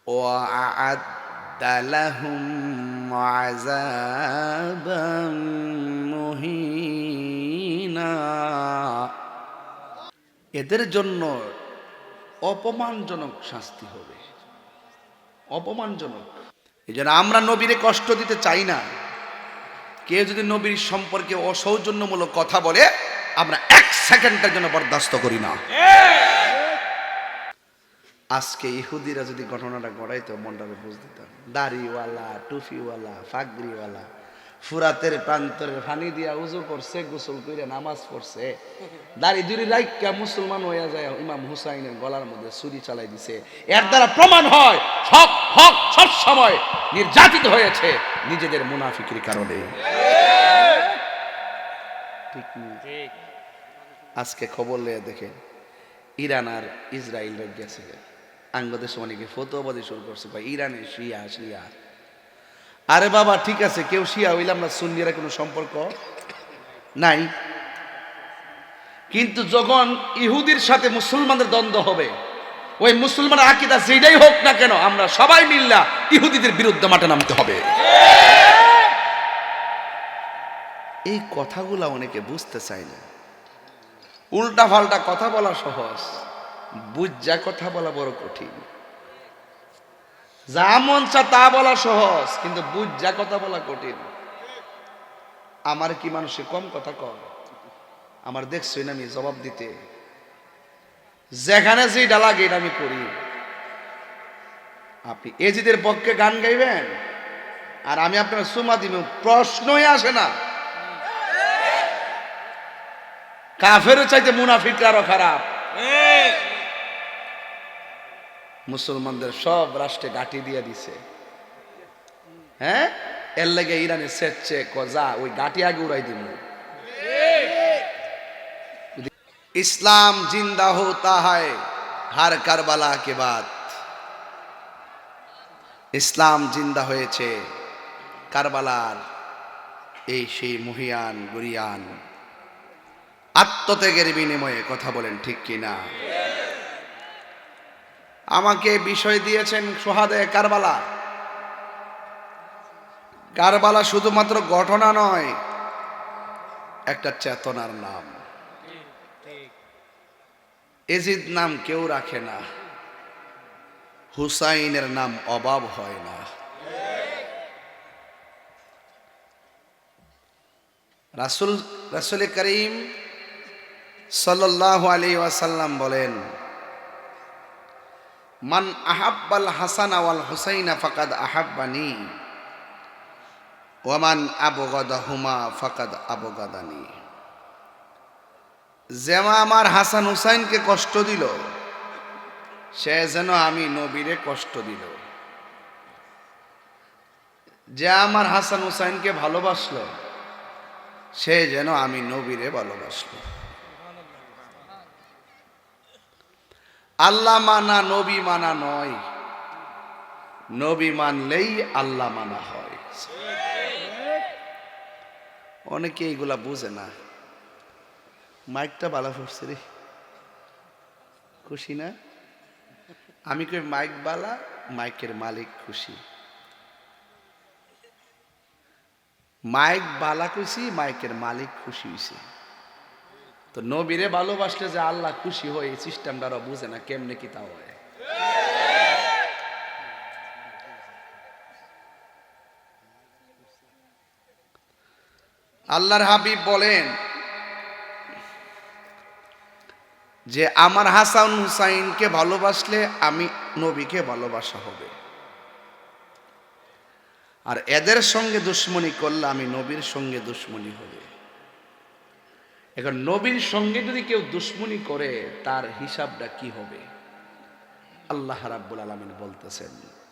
وأعد لهم عذابا مهينا। এদের জন্য অপমানজনক শাস্তি হবে, অপমানজনক। এই জন্য আমরা নবীরে কষ্ট দিতে চাই না। কেউ যদি নবীর সম্পর্কে অসৌজন্যমূলক কথা বলে আমরা এক সেকেন্ডের জন্য বরদাস্ত করি না। আজকে ইহুদিরা যদি ঘটনাটা ঘটাইতো মনটাকে বুঝ দিতাম। দাড়িওয়ালা, টুফিওয়ালা, ফাগরিওয়ালা ফুরাতের প্রান্তরের পানি দিয়া উজু করছে, গোসল করে নামাজ পড়ছে, দাড়ি দুরি রাইকা মুসলমান হইয়া যায়, ইমাম হুসাইনের গলার মধ্যে ছুরি চালাই দিছে। এর দ্বারা প্রমাণ হয় হক হক সব সময় নির্যাতিত হয়েছে নিজেদের মুনাফিকের কারণে। ঠিক ঠিক। আজকে খবর লয়ে দেখে ইরান আর ইসরায়েল গেছে, বাংলাদেশ অনেকে ফতোয়াবাদী শুরু করছে ভাই ইরানে শিয়া শিয়া। আরে বাবা ঠিক আছে, কেউ শিয়া হইলে আমরা সুন্নিরা কোনো সম্পর্ক নাই, কিন্তু যখন ইহুদির সাথে মুসলমানদের দ্বন্দ্ব হবে, ওই মুসলমানের আকীদা যেটাই হোক না কেন আমরা সবাই মিল্লা ইহুদিদের বিরুদ্ধে মাঠে নামতে হবে। এই কথাগুলো অনেকে বুঝতে চায় না। উল্টা পাল্টা কথা বলা সহজ, বুঝা কথা বলা বড় কঠিন। যা মন চা তা বলা সহজ, কিন্তু বুঝা কথা বলা কঠিন। আমার কি মানুষে কম কথা কম? আমার দেখছই না আমি জবাব দিতে, যেখানে যেটা লাগে এটা আমি করি। আপনি এজিদের পক্ষে গান গাইবেন আর আমি আপনার সুমা দিব, প্রশ্নই আসে না। কাফেরও চাইতে মুনাফিকরা আরো খারাপ। মুসলমানদের সব রাষ্ট্রে গাঁটি দিয়ে দিছে, হ্যাঁ, এর লেগে ইরানে সেচ্ছে কজা ওই গাঁটি আগে উড়াই দিব। ইসলাম জিন্দা হোতা হয় হার কারবালা কে বাদ। ইসলাম জিন্দা হয়েছে কারবালার এই সেই মহিয়ান গুরিয়ান আত্মত্যাগের বিনিময়ে। কথা বলেন ঠিক কিনা? আমাকে বিষয় দিয়েছেন সোহাদায়ে কারবালা। কারবালা শুধুমাত্র ঘটনা নয়, একটা চেতনার নাম। এজিদ নাম কেউ রাখে না, হুসাইনের নাম অভাব হয় না। রাসূল করিম সাল্লাল্লাহু আলাইহি ওয়াসাল্লাম বলেন, মান আহাব্বাল হাসান ওয়াল হুসাইনা ফাকাদ আহাব্বানি ওয়া মান আবগাদাহুমা ফাকাদ আবগাদানি। যে আমার হাসান হুসাইনকে কষ্ট দিল সে যেন আমি নবীরে কষ্ট দিল। যে আমার হাসান হুসাইনকে ভালোবাসলো সে যেন আমি নবীরে ভালোবাসলো। আল্লাহ মানা নবী মানা নয়, নবী মানলেই আল্লাহ মানা হয়। অনেকে এইগুলা বুঝে না। মাইকটা বালা পড়ছে রে, খুশি না? আমি কই মাইক বালা, মাইকের মালিক খুশি। মাইক বালা খুশি, মাইকের মালিক খুশি হইছে। তো নবীরে ভালোবাসলে যে আল্লাহ খুশি হয় এই সিস্টেমটা বুঝে না, কেমনে কি তা হয়। আল্লাহর হাবিব বলেন যে আমার হাসান হুসাইনকে ভালোবাসলে আমি নবীকে ভালোবাসা হবে, আর এদের সঙ্গে দুশ্মনী করলে আমি নবীর সঙ্গে দুশ্মনী হবে। এখন নবীর সঙ্গে যদি কেউ দুশ্মনী করে তার হিসাবটা কি হবে? আল্লাহ রাব্বুল আলামিন বলতেছেন,